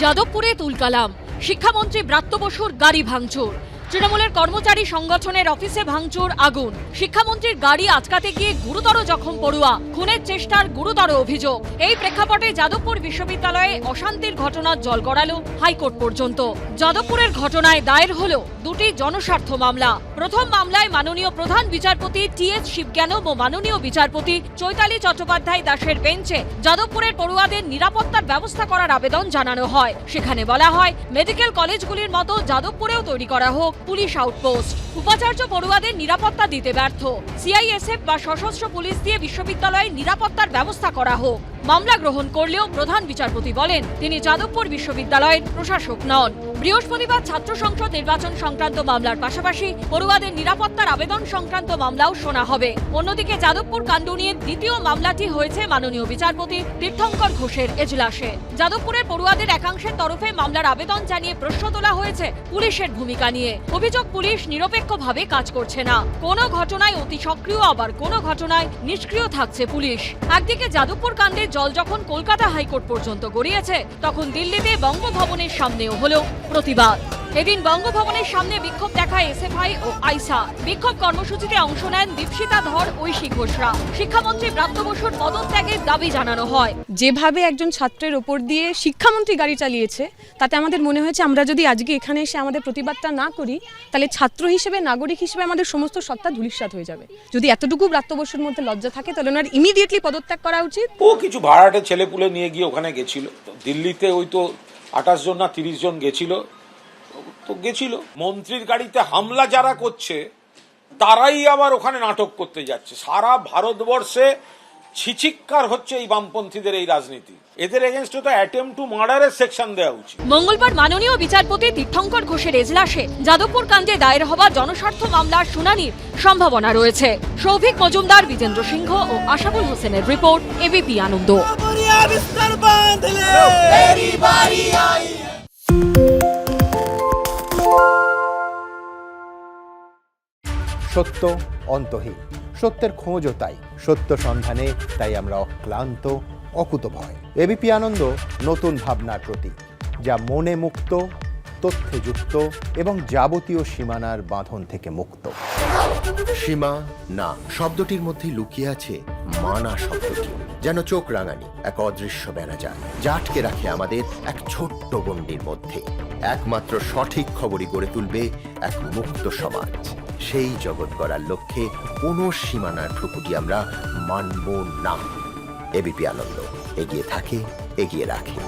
যাদবপুরে তুলকালাম, শিক্ষামন্ত্রী ব্রাত্য বসুর গাড়ি ভাঙচুর। তৃণমূলের কর্মচারী সংগঠনের অফিসে ভাঙচুর, আগুন। শিক্ষামন্ত্রীর গাড়ি আটকাতে গিয়ে গুরুতর জখম পড়ুয়া, খুনের চেষ্টার গুরুতর অভিযোগ। এই প্রেক্ষাপটে যাদবপুর বিশ্ববিদ্যালয়ে অশান্তির ঘটনা জল গড়ালো হাইকোর্ট পর্যন্ত। যাদবপুরের ঘটনায় দায়ের হলো দুটি জনস্বার্থ মামলা। প্রথম মামলায় মাননীয় প্রধান বিচারপতি টি.এস. শিবজ্ঞানম ও মাননীয় বিচারপতি চৈতালি চট্টোপাধ্যায় দাসের বেঞ্চে যাদবপুরের পড়ুয়াদের নিরাপত্তার ব্যবস্থা করার আবেদন জানানো হয়। সেখানে বলা হয়, মেডিকেল কলেজগুলির মতো যাদবপুরেও তৈরি করা হোক পুলিশ আউটপোস্ট। উপাচার্য পড়ুয়াদের নিরাপত্তা দিতে ব্যর্থ, সিআইএসএফ বা সশস্ত্র পুলিশ দিয়ে বিশ্ববিদ্যালয়ে নিরাপত্তার ব্যবস্থা করা হোক। মামলা গ্রহণ করলেও প্রধান বিচারপতি বলেন, তিনি যাদবপুর বিশ্ববিদ্যালয়ের প্রশাসক নন। বৃহস্পতিবার ছাত্র সংসদ নির্বাচন সংক্রান্ত মামলার পাশাপাশি পড়ুয়াদের নিরাপত্তার আবেদন সংক্রান্ত মামলাও শোনা হবে। অন্যদিকে যাদবপুর কাণ্ড নিয়ে দ্বিতীয় মামলাটি হয়েছে মাননীয় বিচারপতি তীর্থঙ্কর ঘোষের এজলাসে। যাদবপুরের পড়ুয়াদের একাংশের তরফে মামলার আবেদন জানিয়ে প্রশ্ন তোলা হয়েছে পুলিশের ভূমিকা নিয়ে। অভিযোগ, পুলিশ নিরপেক্ষভাবে কাজ করছে না, কোনো ঘটনায় অতি সক্রিয়, আবার কোনো ঘটনায় নিষ্ক্রিয় থাকছে পুলিশ। একদিকে যাদবপুর কাণ্ডে জল যখন কলকাতা হাইকোর্ট পর্যন্ত গড়িয়েছে, তখন দিল্লিতে বঙ্গভবনের সামনেও হলো প্রতিবাদ। এদিন বঙ্গভবনের সামনে বিক্ষোভ দেখায় এসএফআই ও আইসা। বিক্ষোভ কর্মসূচিতে অংশ নেন দীপশিতা ধর, ঐশী ঘোষরা। শিক্ষামন্ত্রী ব্রাত্য বসুর পদত্যাগের দাবি জানানো হয়। যেভাবে একজন ছাত্রের ওপর দিয়ে শিক্ষামন্ত্রী গাড়ি চালিয়েছে, তাতে আমাদের মনে হয়েছে আমরা যদি আজকে এখানে এসে আমাদের প্রতিবাদটা না করি, তাহলে ছাত্র হিসেবে, নাগরিক হিসেবে আমাদের সমস্ত সত্তা ধূলিসাৎ হয়ে যাবে। যদি এতটুকু ব্রাত্য বসুর মধ্যে লজ্জা থাকে, তাহলে ওনার ইমিডিয়েটলি পদত্যাগ করা উচিত। ও কিছু ভাড়াটে ছেলেপুলে নিয়ে গিয়ে ওখানে গেছিল। দিল্লিতে ওই তো 28 জন না 30 জন গেছিল, তো গেছিল। মন্ত্রীর গাড়িতে হামলা যারা করছে তারাই আবার ওখানে নাটক করতে যাচ্ছে। সারা ভারতবর্ষে ছিচিক্কার হচ্ছে এই বামপন্থীদের এই রাজনীতি। এদের এগেইনস্টে তো অ্যাটেম্পট টু মার্ডারের সেকশন দেওয়া উচিত। মঙ্গলবার মাননীয় বিচারপতি তীর্থঙ্কর ঘোষের এজলাসে যাদবপুর কাণ্ডে দায়ের হওয়া জনস্বার্থ মামলার শুনানির সম্ভাবনা রয়েছে। সৌভিক মজুমদার, বিজেন্দ্র সিংহ ও আশাবুল হোসেনের রিপোর্ট, এবিপি আনন্দ। সত্য অন্তহীন, সত্যের খোঁজও তাই, সত্য সন্ধানে তাই আমরা অক্লান্ত, অকুতভয়। এবিপি আনন্দ নতুন ভাবনার প্রতীক, যা মনে মুক্ত, তথ্যে যুক্ত এবং যাবতীয় সীমানার বাঁধন থেকে মুক্ত। সীমা না শব্দটির মধ্যে লুকিয়ে আছে মানা শব্দটি, যেন চোখ রাঙানি এক অদৃশ্য বেড়াজাল, যা আটকে রাখে আমাদের এক ছোট্ট গণ্ডির মধ্যে। একমাত্র সঠিক খবরই গড়ে তুলবে এক মুক্ত সমাজ। সেই জগৎ গড়ার লক্ষ্যে কোনো সীমানার ঠুকুটি আমরা মানব না। এবিপি আনন্দ এগিয়ে থাকে, এগিয়ে রাখে।